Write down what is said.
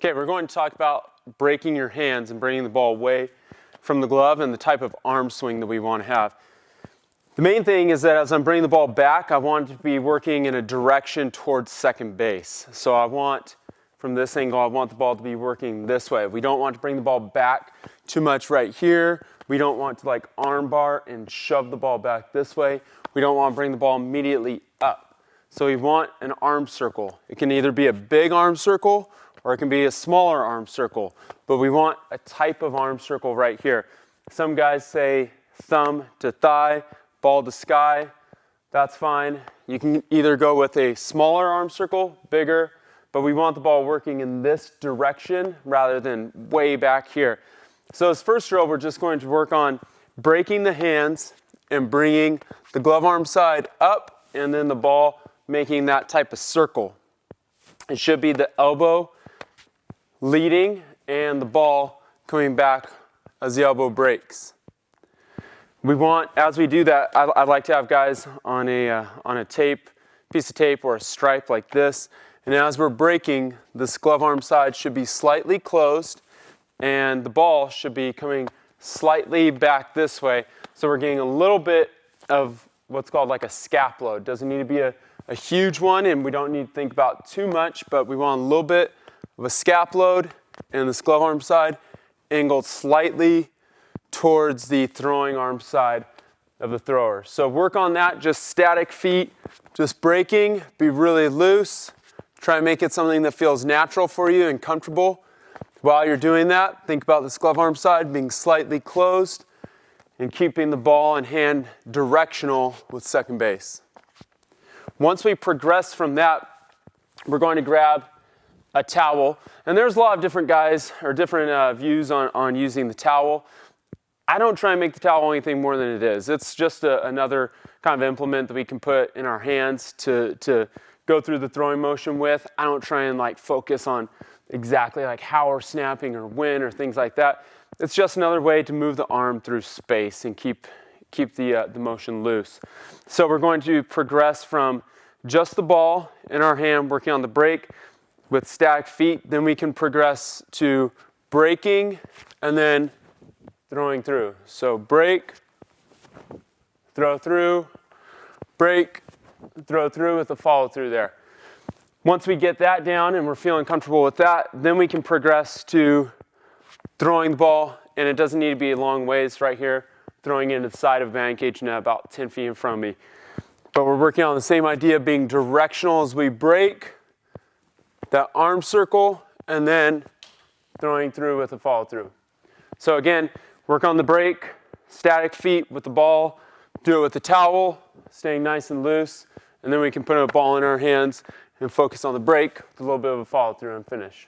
Okay, we're going to talk about breaking your hands and bringing the ball away from the glove and the type of arm swing that we want to have. The main thing is that as I'm bringing the ball back, I want it to be working in a direction towards second base. So I want, from this angle, I want the ball to be working this way. We don't want to bring the ball back too much right here. We don't want to like arm bar and shove the ball back this way. We don't want to bring the ball immediately up. So we want an arm circle. It can either be a big arm circle or it can be a smaller arm circle, but we want a type of arm circle right here. Some guys say thumb to thigh, ball to sky. That's fine. You can either go with a smaller arm circle, bigger, but we want the ball working in this direction rather than way back here. So as first drill, we're just going to work on breaking the hands and bringing the glove arm side up and then the ball making that type of circle. It should be the elbow leading and the ball coming back as the elbow breaks. We want, as we do that, I like to have guys on a piece of tape or a stripe like this. And as we're breaking, this glove arm side should be slightly closed and the ball should be coming slightly back this way. So we're getting a little bit of what's called like a scap load. Doesn't need to be a huge one and we don't need to think about too much, but we want a little bit of a scap load and this glove arm side angled slightly towards the throwing arm side of the thrower. So work on that, just static feet, just breaking, be really loose. Try and make it something that feels natural for you and comfortable. While you're doing that, think about this glove arm side being slightly closed and keeping the ball and hand directional with second base. Once we progress from that, we're going to grab a towel. And there's a lot of different guys or different views on using the towel. I don't try and make the towel anything more than it is. It's just another kind of implement that we can put in our hands to go through the throwing motion with. I don't try and like focus on exactly like how we're snapping or when or things like that. It's just another way to move the arm through space and keep the motion loose. So we're going to progress from just the ball in our hand working on the break with stacked feet. Then we can progress to breaking and then throwing through. So break, throw through, break, throw through with a follow through there. Once we get that down and we're feeling comfortable with that, then we can progress to throwing the ball, and it doesn't need to be a long ways right here, throwing into the side of a batting cage net about 10 feet in front of me. But we're working on the same idea, being directional as we break, that arm circle, and then throwing through with a follow through. So again, work on the break, static feet with the ball, do it with the towel, staying nice and loose, and then we can put a ball in our hands and focus on the break with a little bit of a follow through and finish.